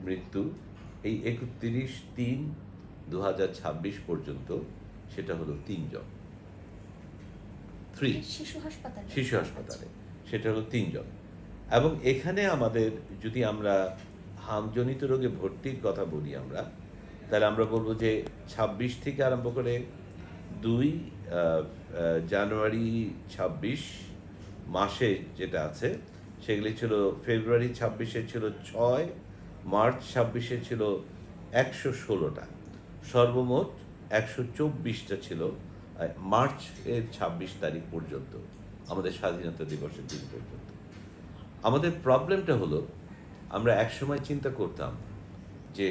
মৃত্যু এই 31/3/2026 পর্যন্ত সেটা হলো 3 জন। শিশু হাসপাতালে সেটা হলো 3 জন। এবং এখানে আমাদের যদি আমরা হামজনিত রোগে ভর্তির কথা বলি আমরা, তাহলে আমরা বলবো যে 26 থেকে আরম্ভ করে 2 জানুয়ারি 26 মাসে যেটা আছে সেগুলি ছিল, ফেব্রুয়ারি 26-এ ছিল 6, মার্চ 26-এ ছিল 116টা, সর্বমোট 124টা ছিল মার্চ এর 26 তারিখ পর্যন্ত, আমাদের স্বাধীনতা দিবসের দিন পর্যন্ত। আমাদের প্রবলেমটা হলো, আমরা একসময় চিন্তা করতাম যে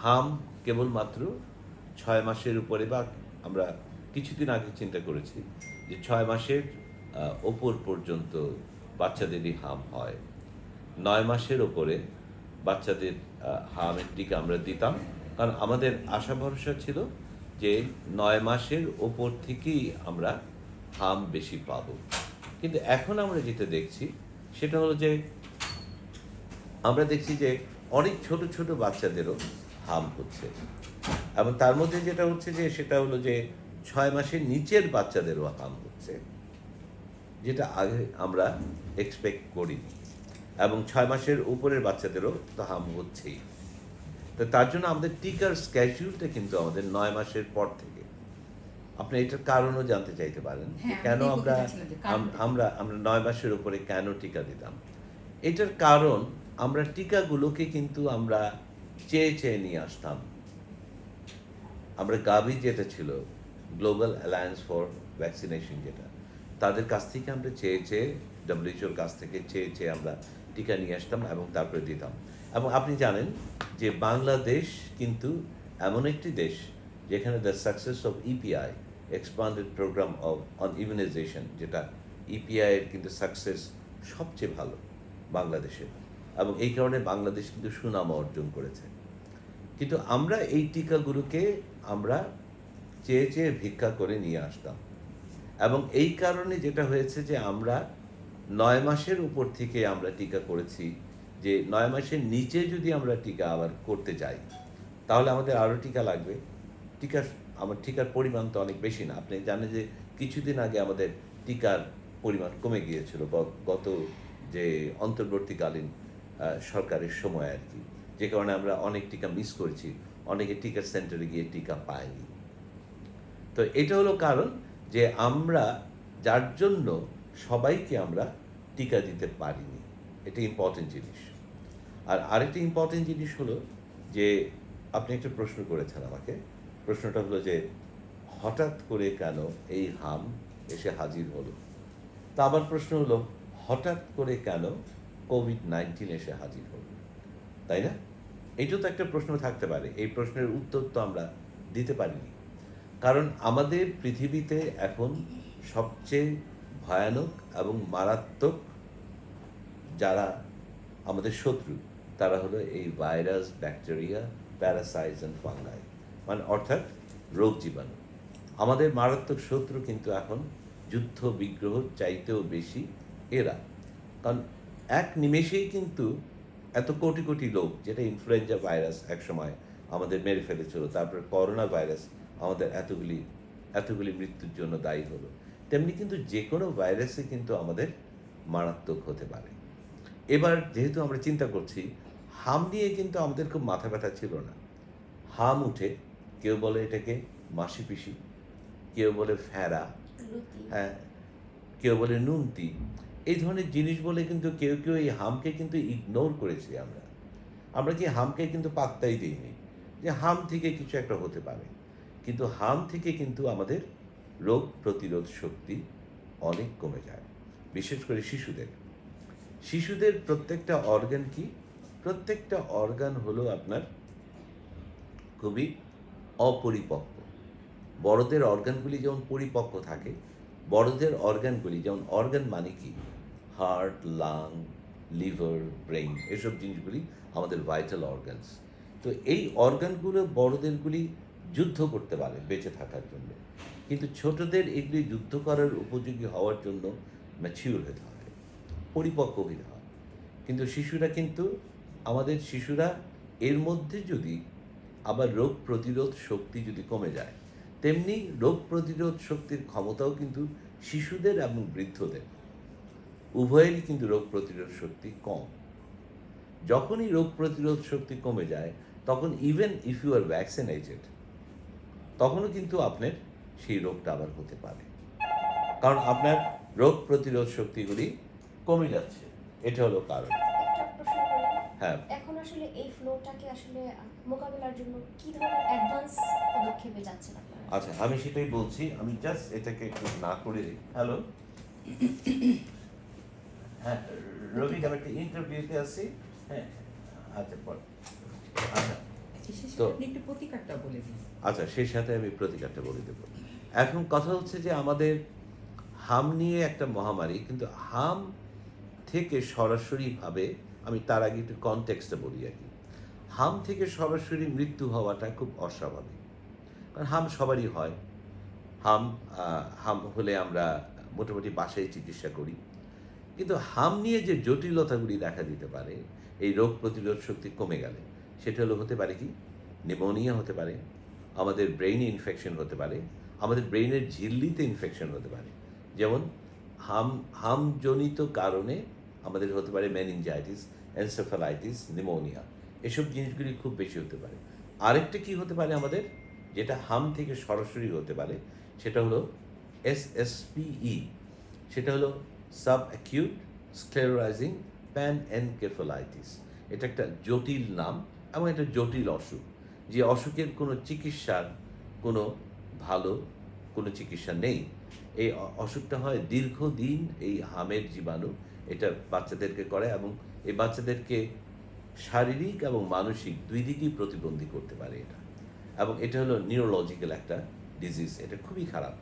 হাম কেবলমাত্র 6 মাসের উপরে, বা আমরা কিছুদিন আগে চিন্তা করেছি যে 6 মাসের ওপর পর্যন্ত বাচ্চাদেরই হাম হয়। 9 মাসের ওপরে বাচ্চাদের হামের টিকা আমরা দিতাম, কারণ আমাদের আশা ভরসা ছিল যে 9 মাসের ওপর থেকেই আমরা হাম বেশি পাব। কিন্তু এখন আমরা যেটা দেখছি সেটা হলো যে আমরা দেখছি যে অনেক ছোট ছোট বাচ্চাদেরও হাম হচ্ছে, এবং তার মধ্যে যেটা হচ্ছে যে সেটা হলো যে 6 মাসের নিচের বাচ্চাদেরও হাম হচ্ছে, যেটা আগে আমরা এক্সপেক্ট করিনি, এবং 6 মাসের উপরের বাচ্চাদেরও তো হাম হচ্ছেই। তো তার জন্য আমাদের টিকার স্কেডিউলটা কিন্তু আমাদের 9 মাসের পর থেকে। আপনি এটার কারণও জানতে চাইতে পারেন, কেন আমরা 9 মাসের উপরে কেন টিকা দিতাম। এটার কারণ, আমরা টিকাগুলোকে কিন্তু আমরা চেয়ে চেয়ে নিয়ে আসতাম। আমরা গাভি যেটা ছিল, গ্লোবাল অ্যালায়েন্স ফর ভ্যাকসিনেশন, যেটা তাদের কাছ থেকে আমরা চেয়ে চেয়ে, ডব্লিউএইচওর কাছ থেকে চেয়ে চেয়ে আমরা টিকা নিয়ে আসতাম এবং তারপরে দিতাম। এবং আপনি জানেন যে বাংলাদেশ কিন্তু এমন একটি দেশ যেখানে the success of EPI, expanded programme of on immunization, যেটা ইপিআই এর কিন্তু সাকসেস সবচেয়ে ভালো বাংলাদেশে, এবং এই কারণে বাংলাদেশ কিন্তু সুনাম অর্জন করেছে। কিন্তু আমরা এই টিকাগুলোকে আমরা চেয়ে চেয়ে ভিক্ষা করে নিয়ে আসতাম, এবং এই কারণে যেটা হয়েছে যে আমরা 9 মাসের উপর থেকে আমরা টিকা করেছি, যে 9 মাসের নিচে যদি আমরা টিকা আবার করতে যাই তাহলে আমাদের আরও টিকা লাগবে। টিকার পরিমাণ তো অনেক বেশি না। আপনি জানেন যে কিছুদিন আগে আমাদের টিকার পরিমাণ কমে গিয়েছিল, গত যে অন্তর্বর্তীকালীন সরকারের সময় আর কি, যে কারণে আমরা অনেক টিকা মিস করেছি, অনেকে টিকা সেন্টারে গিয়ে টিকা পায়নি। তো এটা হলো কারণ যে আমরা যার জন্য সবাইকে আমরা টিকা দিতে পারিনি। এটা ইম্পর্টেন্ট জিনিস। আর আরেকটা ইম্পর্টেন্ট জিনিস হলো যে আপনি একটা প্রশ্ন করেছেন আমাকে, প্রশ্নটা হলো যে হঠাৎ করে কেন এই হাম এসে হাজির হলো। তা আবার প্রশ্ন হলো, হঠাৎ করে কেন কোভিড-19 এসে হাজির হলো, তাই না? এইটাও তো একটা প্রশ্ন থাকতে পারে। এই প্রশ্নের উত্তর তো আমরা দিতে পারিনি, কারণ আমাদের পৃথিবীতে এখন সবচেয়ে ভয়ানক এবং মারাত্মক যারা আমাদের শত্রু, তারা হলো এই virus, bacteria, parasites and fungi, মানে অর্থাৎ রোগ জীবাণু। আমাদের মারাত্মক শত্রু কিন্তু এখন যুদ্ধ বিগ্রহ চাইতেও বেশি এরা, কারণ এক নিমেষেই কিন্তু এত কোটি কোটি লোক, যেটা ইনফ্লুয়েঞ্জা ভাইরাস একসময় আমাদের মেরে ফেলেছিল, তারপর করোনা ভাইরাস আমাদের এতগুলি মৃত্যুর জন্য দায়ী হলো, তেমনি কিন্তু যে কোনো ভাইরাসই কিন্তু আমাদের মারাত্মক হতে পারে। এবার যেহেতু আমরা চিন্তা করছি, হাম নিয়ে কিন্তু আমাদের খুব মাথা ব্যথা ছিল না। হাম উঠে, কেউ বলে এটাকে মাসি পিসি, কেউ বলে ফেরা, হ্যাঁ, কেউ বলে নুনতি, এই ধরনের জিনিস বলে কিন্তু কেউ কেউ এই হামকে কিন্তু ইগনোর করেছি। আমরা কি হামকে কিন্তু পাত্তাই দিইনি যে হাম থেকে কিছু একটা হতে পারে। কিন্তু হাম থেকে কিন্তু আমাদের রোগ প্রতিরোধ শক্তি অনেক কমে যায়, বিশেষ করে শিশুদের প্রত্যেকটা অর্গান কি, প্রত্যেকটা অর্গান হলো আপনার খুবই অপরিপক্ক। বড়দের অর্গানগুলি যেমন পরিপক্ক থাকে, বড়দের অর্গানগুলি যেমন, অর্গান মানে কি, হার্ট, লাং, লিভার, ব্রেইন, এসব জিনিসগুলি আমাদের ভাইটাল অর্গানস। তো এই অর্গানগুলো বড়দেরগুলি যুদ্ধ করতে পারে বেঁচে থাকার জন্য, কিন্তু ছোটদের এগুলি যুদ্ধ করার উপযোগী হওয়ার জন্য ম্যাচিউর হতে হয়, পরিপক্ক হতে হয়। কিন্তু শিশুরা এর মধ্যে যদি আবার রোগ প্রতিরোধ শক্তি যদি কমে যায়, তেমনি রোগ প্রতিরোধ শক্তির ক্ষমতাও কিন্তু শিশুদের এবং বৃদ্ধদের উভয়েরই কিন্তু রোগ প্রতিরোধ শক্তি কম। যখনই রোগ প্রতিরোধ শক্তি কমে যায়, তখন even if you are vaccinated, তখনও কিন্তু আপনার সেই রোগটা আবার হতে পারে, কারণ আপনার রোগ প্রতিরোধ শক্তিগুলি কমে যাচ্ছে। এটা হলো কারণ। একটা প্রশ্ন করি, হ্যাঁ, এখন আসলে এই ফ্লোটাকে আসলে মোকাবেলার জন্য কি ধরনের অ্যাডভান্স পদক্ষেপে যাচ্ছেন আপনারা? আচ্ছা, আমি সেটাই বলছি। আমি জাস্ট এটাকে একটু না করে দিই। হ্যালো, হ্যাঁ রবি, আমি একটা ইন্টারভিউতে আছি। হ্যাঁ, আচ্ছা পর, আচ্ছা তো আপনি একটু প্রতিকারটা বলে দিন। আচ্ছা, সেই সাথে আমি প্রতিকারটা বলে দেবো। এখন কথা হচ্ছে যে আমাদের হাম নিয়ে একটা মহামারী, কিন্তু হাম থেকে সরাসরিভাবে, আমি তার আগে একটু কনটেক্সটে বলি আর কি। হাম থেকে সরাসরি মৃত্যু হওয়াটা খুব অস্বাভাবিক, কারণ হাম সবারই হয়। হাম হাম হলে আমরা মোটামুটি বাসায় চিকিৎসা করি, কিন্তু হাম নিয়ে যে জটিলতাগুলি দেখা দিতে পারে এই রোগ প্রতিরোধ শক্তি কমে গেলে, সেটা হলো হতে পারে কি, নিউমোনিয়া হতে পারে, আমাদের ব্রেইনে ইনফেকশন হতে পারে, আমাদের ব্রেইনের ঝিল্লিতে ইনফেকশন হতে পারে। যেমন হামজনিত কারণে আমাদের হতে পারে মেনিনজাইটিস, এনসেফালাইটিস, নিউমোনিয়া, এসব জিনিসগুলি খুব বেশি হতে পারে। আরেকটা কি হতে পারে আমাদের, যেটা হাম থেকে সরাসরি হতে পারে, সেটা হলো SSPE। সেটা হলো সাব অ্যাকিউট স্ক্লেরোরাইজিং প্যানএনকেফালাইটিস। এটা একটা জটিল নাম এবং একটা জটিল অসুখ, যে অসুখের কোনো চিকিৎসার কোনো ভালো কোনো চিকিৎসা নেই। এই অসুখটা হয় দীর্ঘদিন, এই হামের জীবাণু এটা বাচ্চাদেরকে করে, এবং এই বাচ্চাদেরকে শারীরিক এবং মানসিক দুই দিকেই প্রতিবন্ধী করতে পারে এটা। এবং এটা হলো নিউরোলজিক্যাল একটা ডিজিজ, এটা খুবই খারাপ।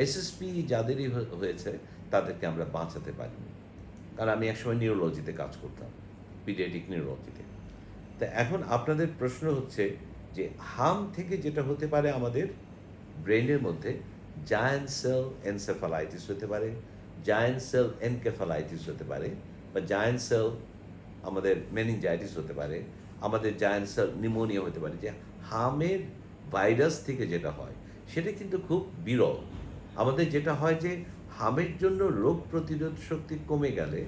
SSP যাদেরই হয়েছে তাদেরকে আমরা বাঁচাতে পারিনি, কারণ আমি একসময় নিউরোলজিতে কাজ করতাম, পিডিয়াট্রিক নিউরোলজিতে। তা এখন আপনাদের প্রশ্ন হচ্ছে যে হাম থেকে যেটা হতে পারে আমাদের ব্রেনের মধ্যে, জায়ান্ট সেল এনসেফালাইটিস হতে পারে, জায়ান্ট সেল এনকেফালাইটিস হতে পারে, বা জায়ান্ট সেল আমাদের মেনিনজাইটিস হতে পারে, আমাদের জায়ান্ট সেল নিউমোনিয়া হতে পারে। যে হামের ভাইরাস থেকে যেটা হয় সেটা কিন্তু খুব বিরল। আমাদের যেটা হয় যে হামের জন্য রোগ প্রতিরোধ শক্তি কমে গেলে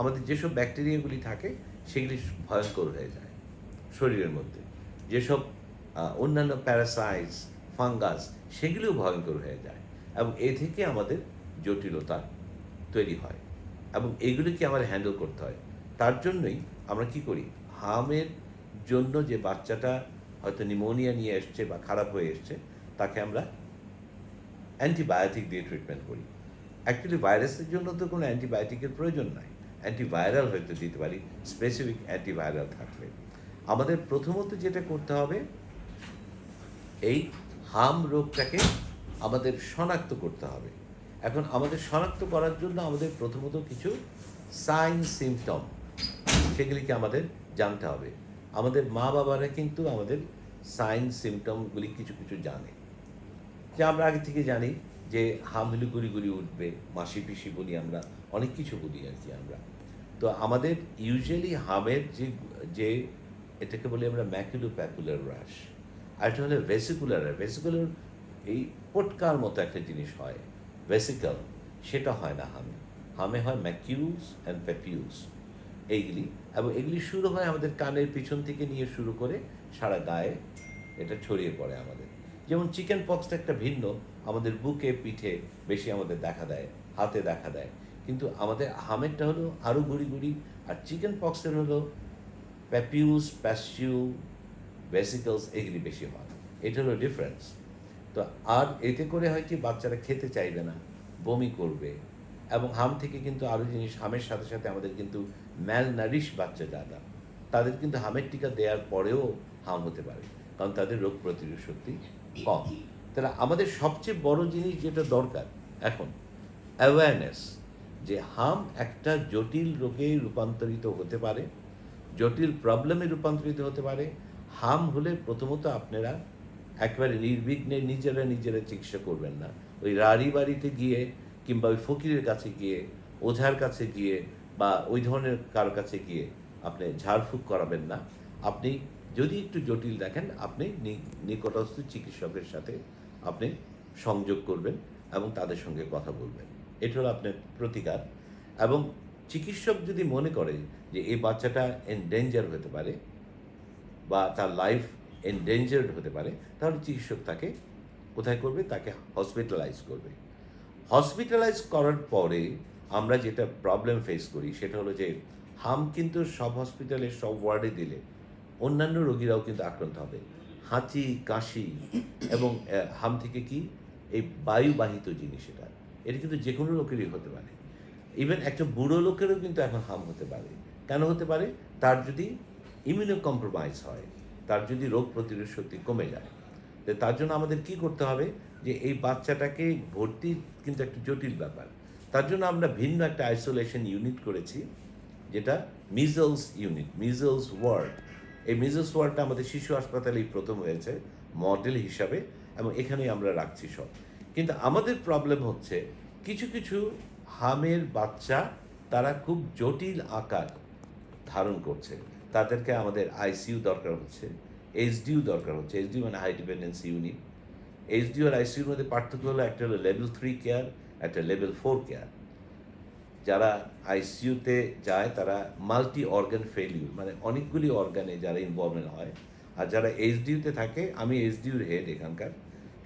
আমাদের যেসব ব্যাকটেরিয়াগুলি থাকে সেগুলি ভয়ঙ্কর হয়ে যায় শরীরের মধ্যে। যেসব অন্যান্য প্যারাসাইটস, ফাঙ্গাস, সেগুলিও ভয়ঙ্কর হয়ে যায়, এবং এ থেকে আমাদের জটিলতা তৈরি হয়, এবং এগুলিকে আমাদের হ্যান্ডেল করতে হয়। তার জন্যই আমরা কি করি, হামের জন্য যে বাচ্চাটা হয়তো নিউমোনিয়া নিয়ে এসছে বা খারাপ হয়ে এসছে, তাকে আমরা অ্যান্টিবায়োটিক দিয়ে ট্রিটমেন্ট করি। অ্যাকচুয়ালি ভাইরাসের জন্য তো কোনো অ্যান্টিবায়োটিকের প্রয়োজন নাই, অ্যান্টিভাইরাল হয়তো দিতে পারি, স্পেসিফিক অ্যান্টিভাইরাল থাকলে। আমাদের প্রথমত যেটা করতে হবে, এই হাম রোগটাকে আমাদের শনাক্ত করতে হবে। এখন আমাদের শনাক্ত করার জন্য আমাদের প্রথমত কিছু সাইন সিমটম, সেগুলিকে আমাদের জানতে হবে। আমাদের মা বাবারা কিন্তু আমাদের সাইন সিমটমগুলি কিছু কিছু জানে, যে আমরা আগে থেকে জানি যে হাম হলে গুড়ি গুড়ি উঠবে, মাসি পিসি বলি আমরা, অনেক কিছু বলি আর কি আমরা। তো আমাদের ইউজুয়ালি হামের যে এটাকে বলি আমরা ম্যাকুলোপ্যাকুলার র্যাশ, আর এটা হলো ভেসিকুলার। ভেসিকুলার এই পটকার মতো একটা জিনিস হয়, ভেসিকল, সেটা হয় না হামে। হামে হয় ম্যাকিউলস অ্যান্ড প্যাপিউলস এইগুলি, এবং এগুলি শুরু হয় আমাদের কানের পিছন থেকে নিয়ে শুরু করে সারা গায়ে এটা ছড়িয়ে পড়ে আমাদের। যেমন চিকেন পক্সটা একটা ভিন্ন, আমাদের বুকে পিঠে বেশি আমাদের দেখা দেয়, হাতে দেখা দেয়, কিন্তু আমাদের হামেরটা হলো আরও গুড়ি গুড়ি, আর চিকেন পক্সের হলো প্যাপিউস, প্যাস্টিউল, ভেসিকলস, এগুলি বেশি হয়। এটা হলো ডিফারেন্স। তো আর এতে করে হয় কি, বাচ্চারা খেতে চাইবে না, বমি করবে, এবং হাম থেকে কিন্তু আরও জিনিস, হামের সাথে সাথে আমাদের কিন্তু ম্যালনারিশ বাচ্চা যারা, তাদের কিন্তু হামের টিকা দেওয়ার পরেও হাম হতে পারে, কারণ তাদের রোগ প্রতিরোধ শক্তি কম। তাহলে আমাদের সবচেয়ে বড় জিনিস যেটা দরকার এখন, অ্যাওয়ারনেস, যে হাম একটা জটিল রোগে রূপান্তরিত হতে পারে, জটিল প্রবলেমে রূপান্তরিত হতে পারে। হাম হলে প্রথমত আপনারা একেবারে নির্বিঘ্নে নিজেরা চিকিৎসা করবেন না। ওই রাড়ি বাড়িতে গিয়ে কিংবা ওই ফকিরের কাছে গিয়ে, ওঝার কাছে গিয়ে, বা ওই ধরনের কারো কাছে গিয়ে আপনি ঝাড়ফুঁক করাবেন না। আপনি যদি একটু জটিল দেখেন আপনি নিকটস্থ চিকিৎসকের সাথে আপনি সংযোগ করবেন এবং তাদের সঙ্গে কথা বলবেন। এটা হলো আপনার প্রতিকার। এবং চিকিৎসক যদি মনে করে যে এই বাচ্চাটা এনডেঞ্জার হতে পারে বা তার লাইফ এনডেঞ্জার্ড হতে পারে, তাহলে চিকিৎসক তাকে কোথায় করবে? তাকে হসপিটালাইজ করবে। হসপিটালাইজ করার পরে আমরা যেটা প্রবলেম ফেস করি সেটা হলো যে হাম কিন্তু সব হসপিটালে সব ওয়ার্ডে দিলে অন্যান্য রোগীরাও কিন্তু আক্রান্ত হবে। হাঁচি, কাশি এবং হাম থেকে কি এই বায়ুবাহিত জিনিস এটা কিন্তু যে কোনো লোকেরই হতে পারে। ইভেন একটা বুড়ো লোকেরও কিন্তু এখন হাম হতে পারে। কেন হতে পারে? তার যদি ইমিউনো কম্প্রোমাইজ হয়, তার যদি রোগ প্রতিরোধ শক্তি কমে যায়। তো তার জন্য আমাদের কি করতে হবে যে এই বাচ্চাটাকে ভর্তি কিন্তু একটা জটিল ব্যাপার। তার জন্য আমরা ভিন্ন একটা আইসোলেশন ইউনিট করেছি, যেটা মিজলস ইউনিট, মিজলস ওয়ার্ড। এই মিজলস ওয়ার্ডটা আমাদের শিশু হাসপাতালেই প্রথম হয়েছে মডেল হিসাবে, এবং এখানেই আমরা রাখছি সব। কিন্তু আমাদের প্রবলেম হচ্ছে কিছু কিছু হামের বাচ্চা তারা খুব জটিল আকার ধারণ করছে, তাদেরকে আমাদের আইসিইউ দরকার হচ্ছে, এইচডিইউ দরকার হচ্ছে। এইচডিইউ মানে হাই ডিপেন্ডেন্সি ইউনিট। এইচডিইউ আর আইসিইউর মধ্যে পার্থক্য হলো একটা হলো লেভেল 3 কেয়ার, একটা লেভেল 4 কেয়ার। যারা আইসিইউতে যায় তারা মাল্টি অর্গান ফেলিউর, মানে অনেকগুলি অর্গানে যারা ইনভলভমেন্ট হয়। আর যারা এইচডিইউতে থাকে, আমি এইচডিইউর হেড এখানকার,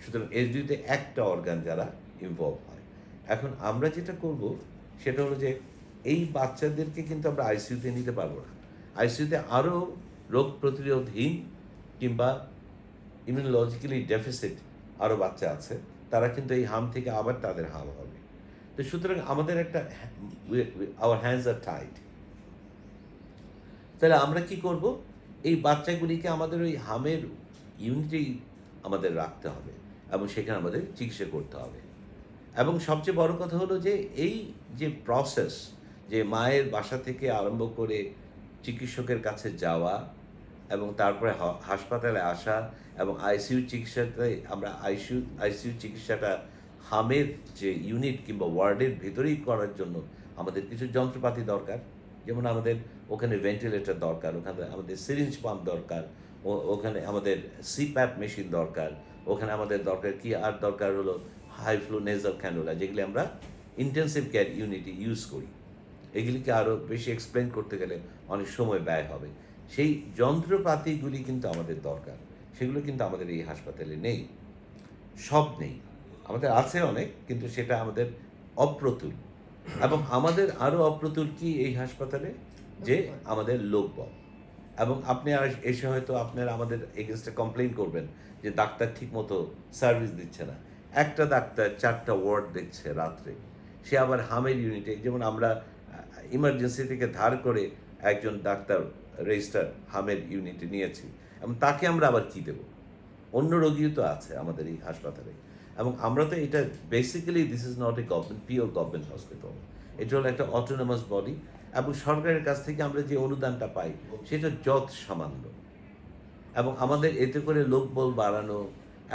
সুতরাং এইচডিইউতে একটা অর্গান যারা ইনভলভ হয়। এখন আমরা যেটা করব সেটা হলো যে এই বাচ্চাদেরকে কিন্তু আমরা আইসিইউতে নিতে পারবো না। আইসিইউতে আরও রোগ প্রতিরোধহীন কিংবা ইমিউনোলজিক্যালি ডেফিসিট আরও বাচ্চা আছে, তারা কিন্তু এই হাম থেকে আবার তাদের হাম হবে। তো সুতরাং আমাদের একটা আওয়ার হ্যান্ডস আর টাইট। তাহলে আমরা কি করব? এই বাচ্চাগুলিকে আমাদের ওই হামের ইউনিটেই আমাদের রাখতে হবে এবং সেখানে আমাদের চিকিৎসা করতে হবে। এবং সবচেয়ে বড় কথা হলো যে এই যে প্রসেস, যে মায়ের বাসা থেকে আরম্ভ করে চিকিৎসকের কাছে যাওয়া এবং তারপরে হাসপাতালে আসা এবং আইসিইউ চিকিৎসাতে আমরা আইসিইউ চিকিৎসাটা হামের যে ইউনিট কিংবা ওয়ার্ডের ভেতরেই করার জন্য আমাদের কিছু যন্ত্রপাতি দরকার। যেমন আমাদের ওখানে ভেন্টিলেটর দরকার, ওখানে আমাদের সিরিঞ্জ পাম্প দরকার, ওখানে আমাদের সিপ্যাপ মেশিন দরকার, ওখানে আমাদের দরকার কি আর দরকার হলো হাই ফ্লো নেজাল ক্যানুলা, যেগুলি আমরা ইন্টেন্সিভ কেয়ার ইউনিটে ইউজ করি। এগুলিকে আরও বেশি এক্সপ্লেন করতে গেলে অনেক সময় ব্যয় হবে। সেই যন্ত্রপাতিগুলি কিন্তু আমাদের দরকার, সেগুলো কিন্তু আমাদের এই হাসপাতালে নেই, সব নেই। আমাদের আছে অনেক, কিন্তু সেটা আমাদের অপ্রতুল। এবং আমাদের আরও অপ্রতুল কি এই হাসপাতালে, যে আমাদের লোকবল। এবং আপনি আর এসে হয়তো আপনারা আমাদের এগেনস্টে কমপ্লেন করবেন যে ডাক্তার ঠিকমতো সার্ভিস দিচ্ছে না। একটা ডাক্তার 4টা ওয়ার্ড দেখছে রাত্রে, সে আবার হামের ইউনিটে, যেমন আমরা ইমার্জেন্সি থেকে ধার করে একজন ডাক্তার রেজিস্টার হামের ইউনিটে নিয়েছি, এবং তাকে আমরা আবার কী দেব? অন্য রোগীও তো আছে আমাদের এই হাসপাতালে। এবং আমরা তো এটা basically this is not a government, pure government hospital. এটা হলো একটা অটোনমাস বডি, এবং সরকারের কাছ থেকে আমরা যে অনুদানটা পাই সেটা যত সামান্য। এবং আমাদের এতে করে লোকবল বাড়ানো,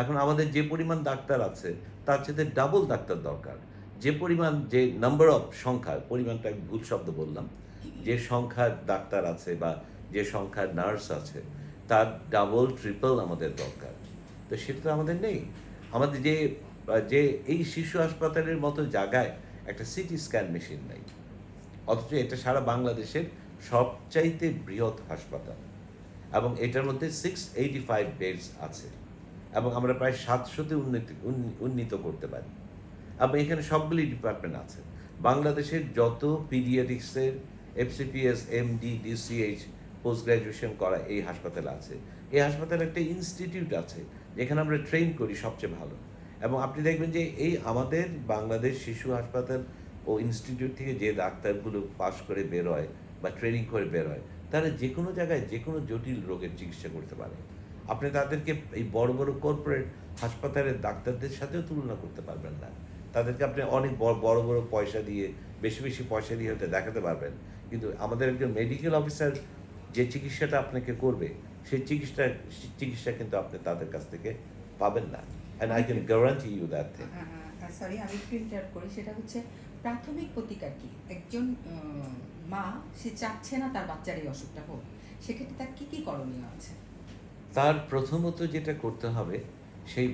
এখন আমাদের যে পরিমাণ ডাক্তার আছে তার চেয়ে ডাবল ডাক্তার দরকার। যে পরিমাণ, যে নাম্বার অফ সংখ্যার, পরিমাণটা আমি ভুল শব্দ বললাম, যে সংখ্যার ডাক্তার আছে বা যে সংখ্যার নার্স আছে তার ডাবল ট্রিপল আমাদের দরকার। তো সেটা তো আমাদের নেই। আমাদের যে যে এই শিশু হাসপাতালের মতো জায়গায় একটা সিটি স্ক্যান মেশিন নেই, অথচ এটা সারা বাংলাদেশের সবচাইতে বৃহৎ হাসপাতাল, এবং এটার মধ্যে 685 বেডস আছে, এবং আমরা প্রায় 700তে উন্নীত করতে পারি। এবং এখানে সবগুলি ডিপার্টমেন্ট আছে। বাংলাদেশের যত পিডিয়াট্রিক্সের FCPS, MD, DCH post graduation করা এই হাসপাতালে আছে। এই হাসপাতালে একটা ইনস্টিটিউট আছে যেখানে আমরা ট্রেন করি সবচেয়ে ভালো। এবং আপনি দেখবেন যে এই আমাদের বাংলাদেশ শিশু হাসপাতাল ও ইনস্টিটিউট থেকে যে ডাক্তারগুলো পাশ করে বের হয় বা ট্রেনিং করে বের হয়, তারা যে কোনো জায়গায় যে কোনো জটিল রোগের চিকিৎসা করতে পারে। আপনি তাদেরকে এই বড় বড় কর্পোরেট হাসপাতালের ডাক্তারদের সাথেও তুলনা করতে পারবেন না। তাদেরকে আপনি অনেক বড় বড় পয়সা দিয়ে, বেশি বেশি পয়সা দিয়ে হয়তো দেখাতে পারবেন, কিন্তু আমাদের একজন মেডিকেল অফিসার যে চিকিৎসাটা আপনাকে করবে সেই চিকিৎসা কিন্তু আপনি তাদের কাছ থেকে পাবেন না। And I can guarantee you that thing. Sorry, আমি একটু ইন্টারাপ্ট করি। সেটা হচ্ছে প্রাথমিক প্রতিকার কি? একজন মা, সে চাচ্ছে না তার বাচ্চার এই অসুখটা হোক, সেক্ষেত্রে তার কী কী করণীয় আছে? তার প্রথমত যেটা করতে হবে সেই